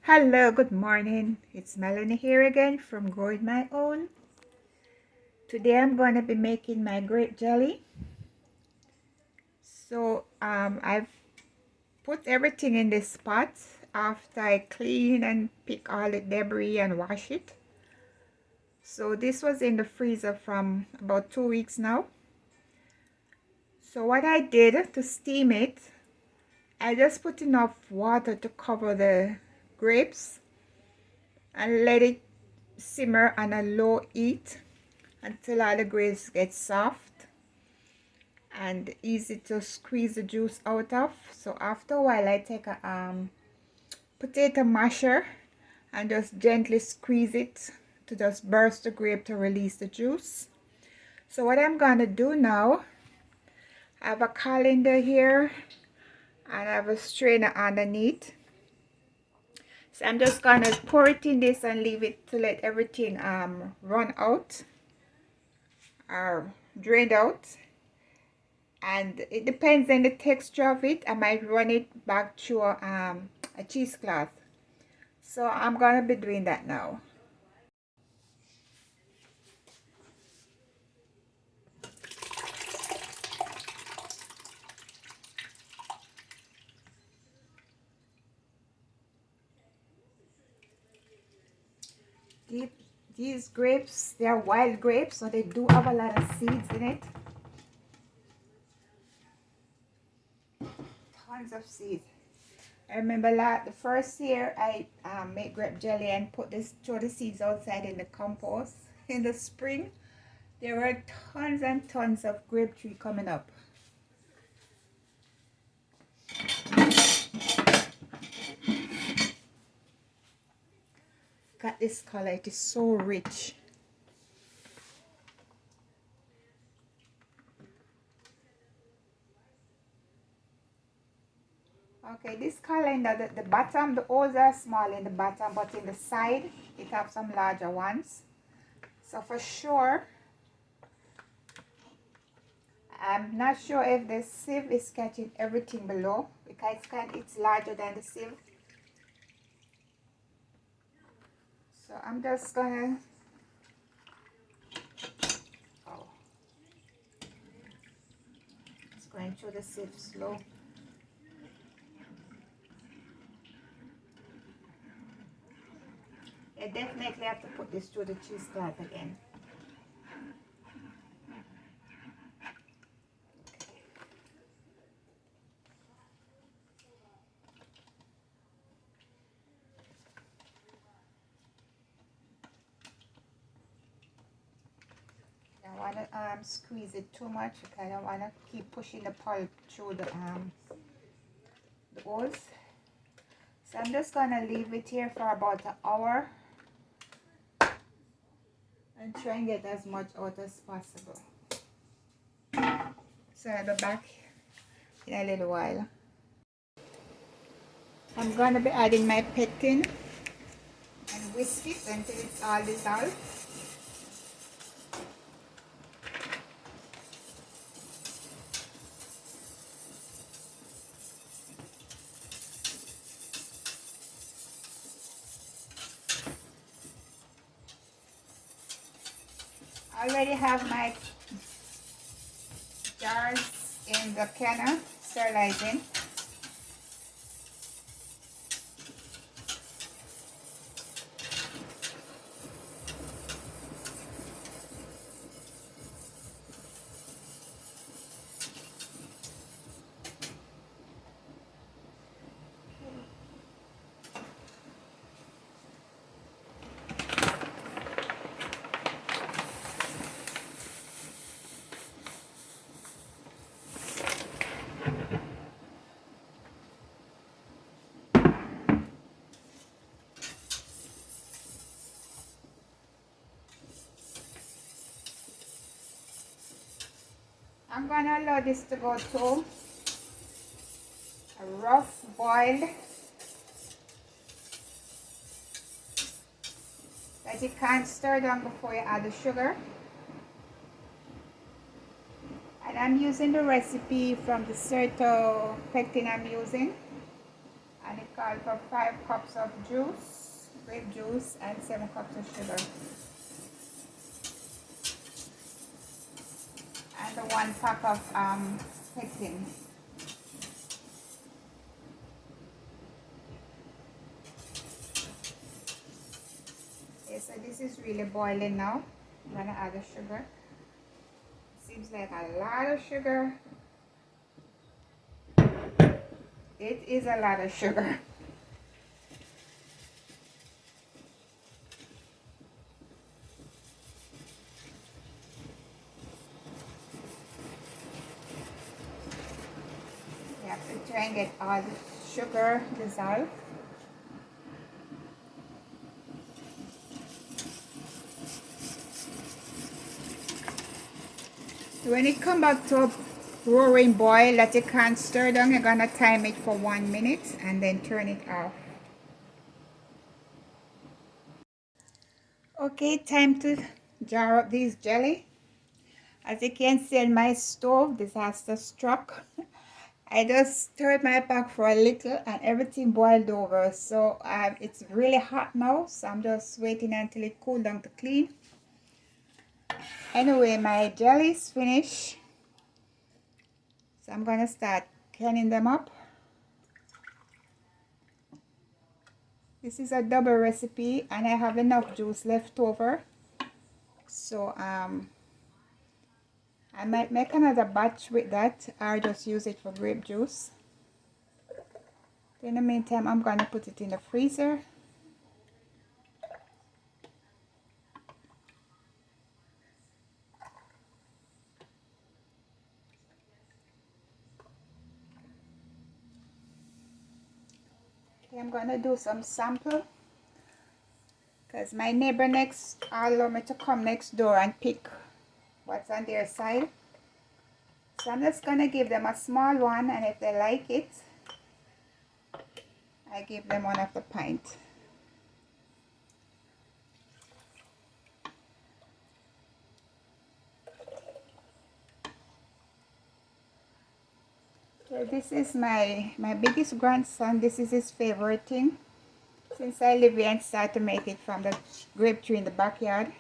Hello, good morning. It's Melanie here again from Growing My Own. Today I'm going to be making my grape jelly. So I've put everything in this pot after I clean and pick all the debris and wash it. So this was in the freezer from about 2 weeks now. So what I did to steam it, I just put enough water to cover the grapes and let it simmer on a low heat until all the grapes get soft and easy to squeeze the juice out of. So after a while I take a potato masher and just gently squeeze it to just burst the grape to release the juice. So what I'm gonna do now, I have a colander here and I have a strainer underneath. So I'm just gonna pour it in this and leave it to let everything run out or drain out. And it depends on the texture of it. I might run it back through a cheesecloth. So I'm gonna be doing that now. These grapes, they are wild grapes, so they do have a lot of seeds in it. Tons of seeds. I remember the first year I made grape jelly and throw the seeds outside in the compost in the spring. There were tons and tons of grape tree coming up. Got this color, it is so rich. Okay, this colander, the bottom, the holes are small in the bottom, but in the side, it have some larger ones. So for sure, I'm not sure if the sieve is catching everything below because it's larger than the sieve. So I'm just gonna, oh, it's going through the sieve slow. I definitely have to put this through the cheesecloth again. I don't want to squeeze it too much because I don't want to keep pushing the pulp through the holes. So I'm just gonna leave it here for about an hour and try and get as much out as possible. So I'll be back in a little while. I'm gonna be adding my pectin and whisk it until it's all dissolved. I already have my jars in the canner sterilizing. I'm gonna allow this to go to a rough boil that you can't stir down before you add the sugar. And I'm using the recipe from the Certo pectin I'm using, and called for 5 cups of juice, grape juice, and 7 cups of sugar. And the 1 pack of pectin. Okay, so this is really boiling now. I'm gonna add the sugar. Seems like a lot of sugar. It is a lot of sugar. You have to try and get all the sugar dissolved. When it comes back to a roaring boil that you can't stir down, you're gonna time it for 1 minute and then turn it off. Okay, time to jar up this jelly. As you can see on my stove, disaster struck. I just stirred my pack for a little and everything boiled over. So it's really hot now, so I'm just waiting until it cools down to clean. Anyway, my jelly is finished. So I'm gonna start canning them up. This is a double recipe and I have enough juice left over. So I might make another batch with that or just use it for grape juice. In the meantime, I'm gonna put it in the freezer. Okay, I'm gonna do some sample because my neighbor next allowed me to come next door and pick what's on their side. So I'm just gonna give them a small one, and if they like it, I give them one of the pint. So this is my biggest grandson. This is his favorite thing. Since I live here and start to make it from the grape tree in the backyard.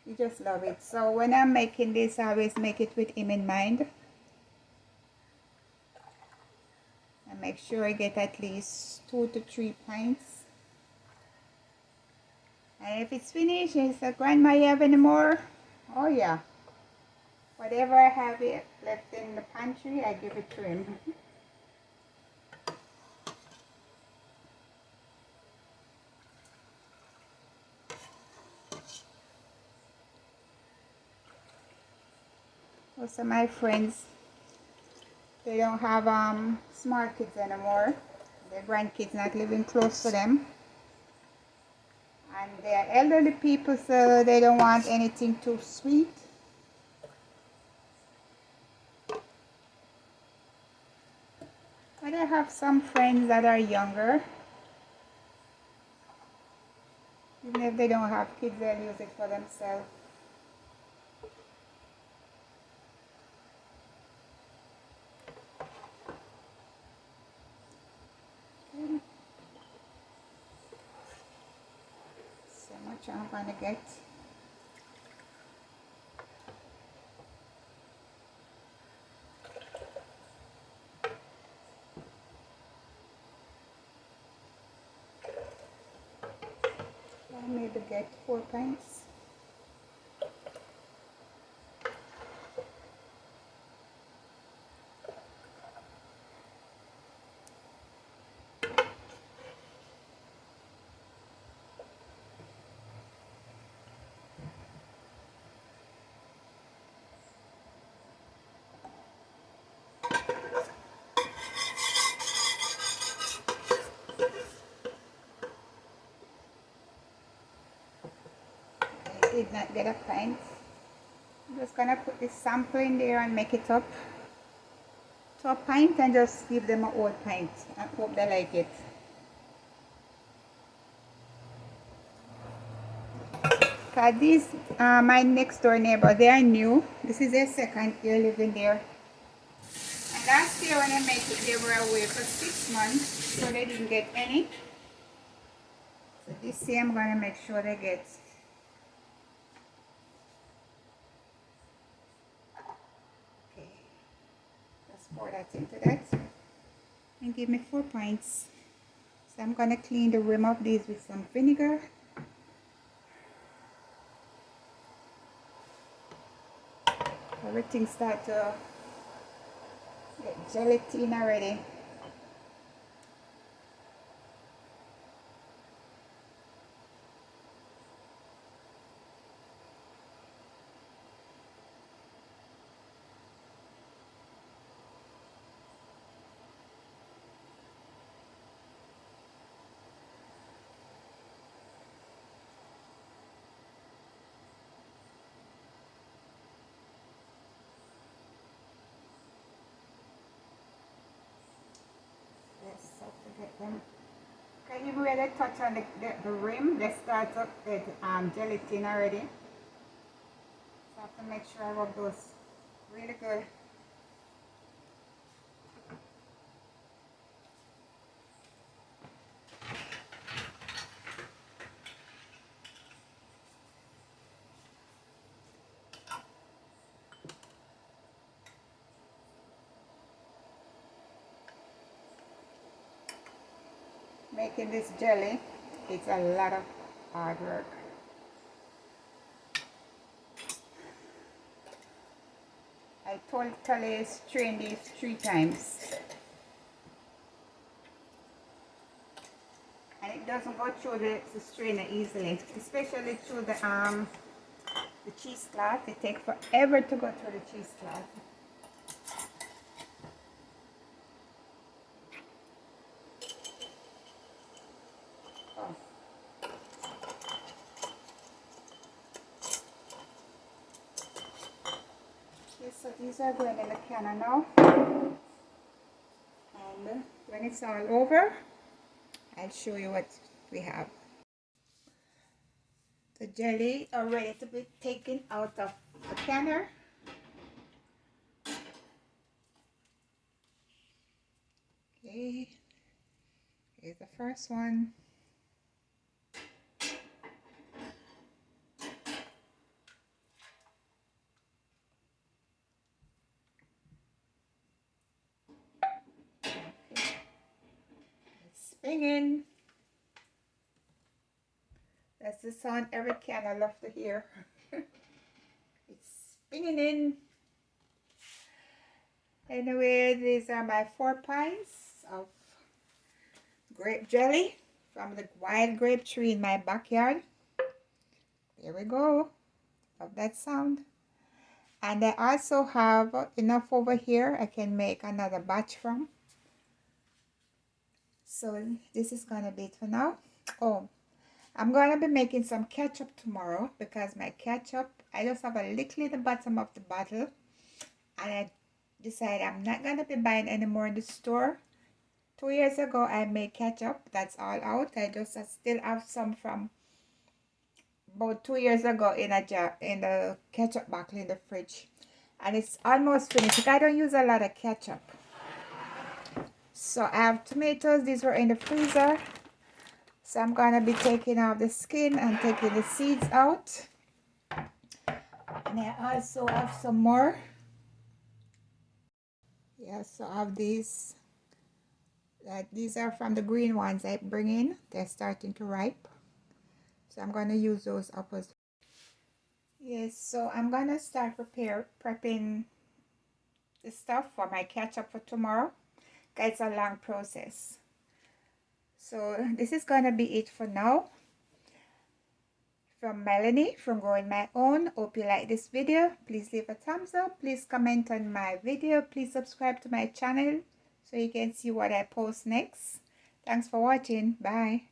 He just love it. So when I'm making this, I always make it with him in mind. And make sure I get at least 2 to 3 pints. And if it's finished, he said, "Grandma, you have any more?" Oh yeah. Whatever I have it left in the pantry, I give it to him. Also, my friends, they don't have smart kids anymore. Their grandkids not living close to them. And they're elderly people, so they don't want anything too sweet. But I have some friends that are younger. Even if they don't have kids, they'll use it for themselves. So much I'm gonna get. I maybe get 4 pints. I did not get a pint. I'm just gonna put this sample in there and make it up to a pint and just give them a whole pint. I hope they like it. Cause these my next door neighbor, they are new. This is their second year living there. And last year year when I make it, they were away for 6 months, so they didn't get any. So this year I'm gonna make sure they get. Okay, let's pour that into that and give me 4 pints. So I'm gonna clean the rim of these with some vinegar. Everything start to get gelatin already. Yes, so to get them. Can you really touch on the rim? They start up with gelatin already. So I have to make sure I rub those really good. Making this jelly, it's a lot of hard work. I totally strain these 3 times. And it doesn't go through the strainer easily, especially through the cheesecloth. It takes forever to go through the cheesecloth. Oh. Okay, so these are going in the canner now. And when it's all over, I'll show you what we have. The jelly are ready to be taken out of the canner. Okay, here's the first one. Okay. It's spinning. That's the sound every can I love to hear. It's spinning in. Anyway, these are my 4 pints of grape jelly from the wild grape tree in my backyard. There we go. Love that sound. And I also have enough over here I can make another batch from. So this is gonna be it for now. Oh, I'm gonna be making some ketchup tomorrow because my ketchup, I just have a little in the bottom of the bottle, and I decided I'm not gonna be buying any more in the store. 2 years ago I made ketchup. That's all out. I still have some from about 2 years ago in a jar, in the ketchup bottle in the fridge, and it's almost finished. I don't use a lot of ketchup. So I have tomatoes. These were in the freezer. So I'm gonna be taking off the skin and taking the seeds out. And I also have some more. Yeah, so I have these. These are from the green ones I bring in. They're starting to ripe. So I'm gonna use those up as well. Yes, so I'm gonna start prepping the stuff for my ketchup for tomorrow. It's a long process. So this is gonna be it for now. From Melanie from Growing My Own. Hope you like this video. Please leave a thumbs up. Please comment on my video. Please subscribe to my channel so you can see what I post next. Thanks for watching. Bye.